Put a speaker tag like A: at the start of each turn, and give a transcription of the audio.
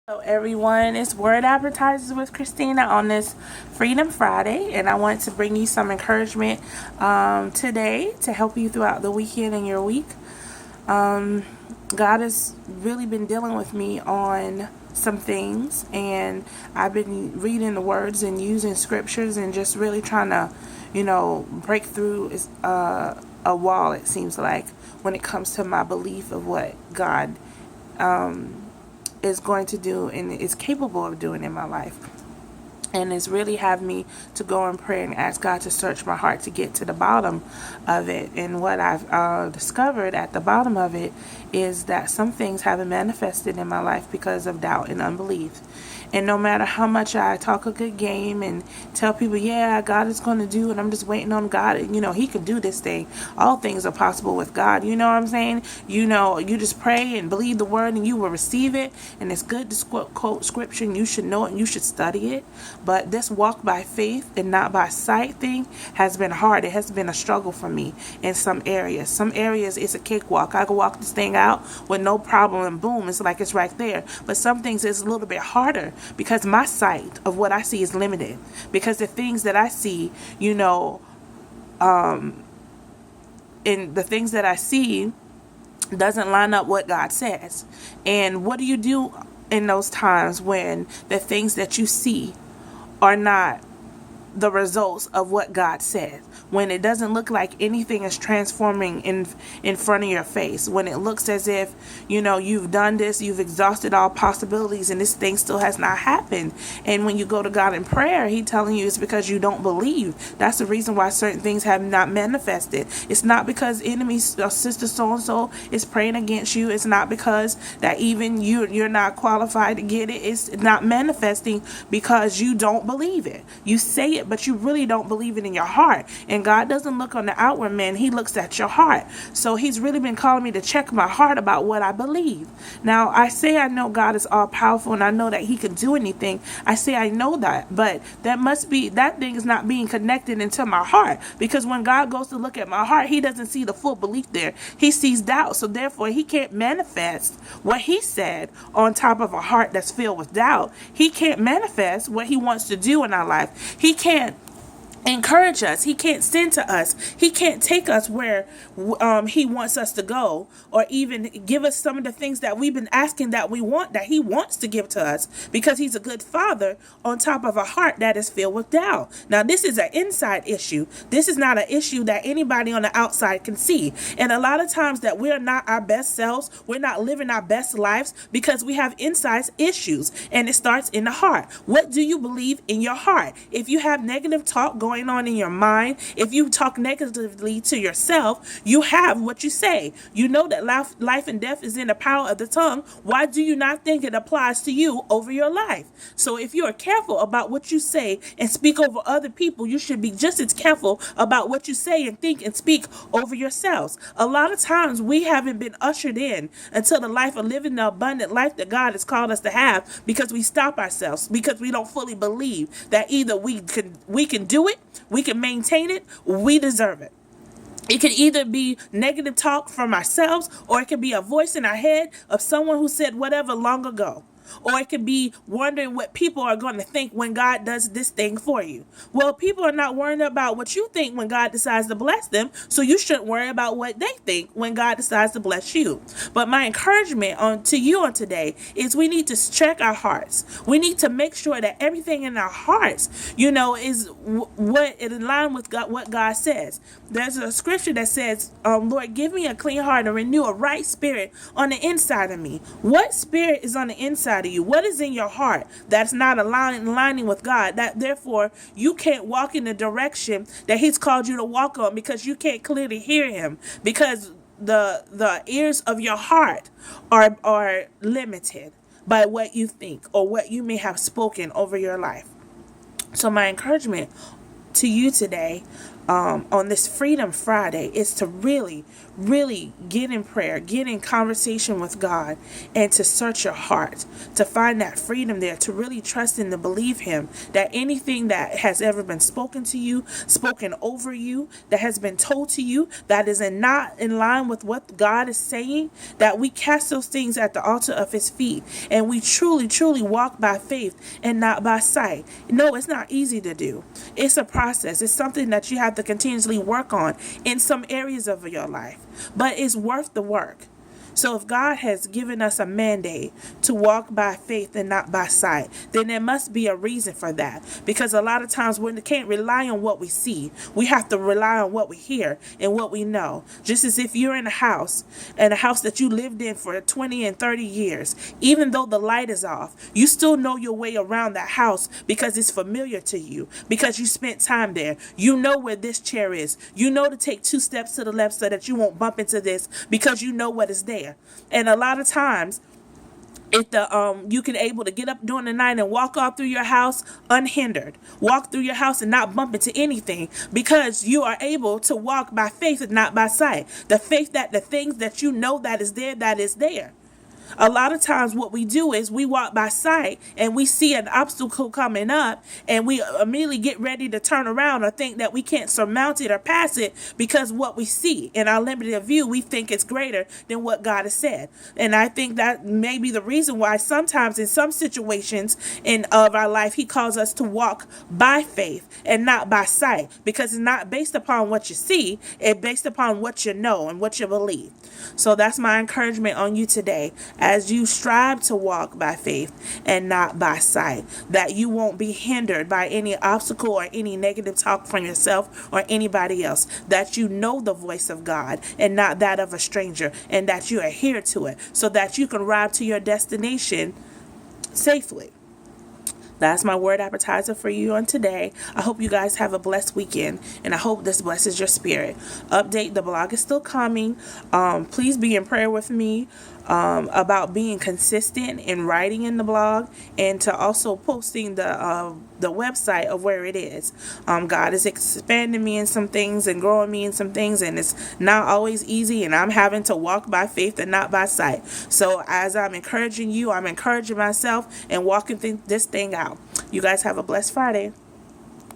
A: Hello everyone, it's Word Advertisers with Christina on this Freedom Friday, and I want to bring you some encouragement today to help you throughout the weekend and your week. God has really been dealing with me on some things, and I've been reading the words and using scriptures and just really trying to, break through a wall, it seems like, when it comes to my belief of what God is going to do and is capable of doing in my life. And it's really have me to go in prayer and ask God to search my heart to get to the bottom of it. And what I've discovered at the bottom of it is that some things haven't manifested in my life because of doubt and unbelief. And no matter how much I talk a good game and tell people, yeah, God is going to do it, I'm just waiting on God, He can do this thing. All things are possible with God. You know what I'm saying? You just pray and believe the word and you will receive it. And it's good to quote scripture and you should know it and you should study it. But this walk by faith and not by sight thing has been hard. It has been a struggle for me in some areas. Some areas it's a cakewalk. I can walk this thing out with no problem and boom, it's like it's right there. But some things it's a little bit harder because my sight of what I see is limited. Because the things that I see, and the things that I see doesn't line up what God says. And what do you do in those times when the things that you see are not the results of what God says? When it doesn't look like anything is transforming in front of your face, when it looks as if you've done this, you've exhausted all possibilities, and this thing still has not happened. And when you go to God in prayer, He telling you it's because you don't believe. That's the reason why certain things have not manifested. It's not because enemy sister so and so is praying against you. It's not because that even you're not qualified to get it. It's not manifesting because you don't believe it. You say it, but you really don't believe it in your heart. And God doesn't look on the outward man, He looks at your heart. So He's really been calling me to check my heart about what I believe. Now, I say I know God is all powerful and I know that He can do anything. I say I know that, but that thing is not being connected into my heart, because when God goes to look at my heart, He doesn't see the full belief there. He sees doubt. So therefore He can't manifest what He said on top of a heart that's filled with doubt. He can't manifest what He wants to do in our life. He can't encourage us. He can't send to us. He can't take us where He wants us to go, or even give us some of the things that we've been asking that we want, that He wants to give to us, because He's a good Father on top of a heart that is filled with doubt. Now, this is an inside issue. This is not an issue that anybody on the outside can see. And a lot of times that we're not our best selves, we're not living our best lives because we have inside issues, and it starts in the heart. What do you believe in your heart? If you have negative talk going on in your mind, if you talk negatively to yourself, you have what you say. You know that life and death is in the power of the tongue. Why do you not think it applies to you over your life? So if you are careful about what you say and speak over other people, you should be just as careful about what you say and think and speak over yourselves. A lot of times we haven't been ushered in until the life of living the abundant life that God has called us to have, because we stop ourselves, because we don't fully believe that either we can do it, we can maintain it, we deserve it. It can either be negative talk from ourselves, or it can be a voice in our head of someone who said whatever long ago. Or it could be wondering what people are going to think when God does this thing for you. Well, people are not worrying about what you think when God decides to bless them, so you shouldn't worry about what they think when God decides to bless you. But my encouragement to you on today is we need to check our hearts. We need to make sure that everything in our hearts, is what it in line with God, what God says. There's a scripture that says, Lord, give me a clean heart and renew a right spirit on the inside of me. What spirit is on the inside of you? What is in your heart that's not aligning with God, that therefore you can't walk in the direction that He's called you to walk on, because you can't clearly hear Him, because the ears of your heart are limited by what you think or what you may have spoken over your life. So my encouragement to you today on this Freedom Friday is to really, really get in prayer, get in conversation with God, and to search your heart, to find that freedom there, to really trust and to believe Him that anything that has ever been spoken to you, spoken over you, that has been told to you, that is not in line with what God is saying, that we cast those things at the altar of His feet, and we truly, truly walk by faith and not by sight. No, it's not easy to do. It's a process. It's something that you have to continuously work on in some areas of your life, but it's worth the work. So if God has given us a mandate to walk by faith and not by sight, then there must be a reason for that. Because a lot of times we can't rely on what we see. We have to rely on what we hear and what we know. Just as if you're in a house that you lived in for 20 and 30 years, even though the light is off, you still know your way around that house because it's familiar to you, because you spent time there. You know where this chair is. You know to take 2 steps to the left so that you won't bump into this, because you know what is there. And a lot of times, if you can able to get up during the night and walk all through your house unhindered, walk through your house and not bump into anything, because you are able to walk by faith and not by sight. The faith that the things that you know that is there, that is there. A lot of times what we do is we walk by sight and we see an obstacle coming up and we immediately get ready to turn around or think that we can't surmount it or pass it, because what we see in our limited view, we think it's greater than what God has said. And I think that may be the reason why sometimes in some situations of our life, He calls us to walk by faith and not by sight, because it's not based upon what you see, it's based upon what you know and what you believe. So that's my encouragement on you today, as you strive to walk by faith and not by sight, that you won't be hindered by any obstacle or any negative talk from yourself or anybody else, that you know the voice of God and not that of a stranger, and that you adhere to it so that you can ride to your destination safely. That's my word appetizer for you on today. I hope you guys have a blessed weekend, and I hope this blesses your spirit. Update, the blog is still coming. Please be in prayer with me about being consistent in writing in the blog, and to also posting the website of where it is. God is expanding me in some things and growing me in some things, and it's not always easy, and I'm having to walk by faith and not by sight. So as I'm encouraging you, I'm encouraging myself and walking this thing out. You guys have a blessed Friday.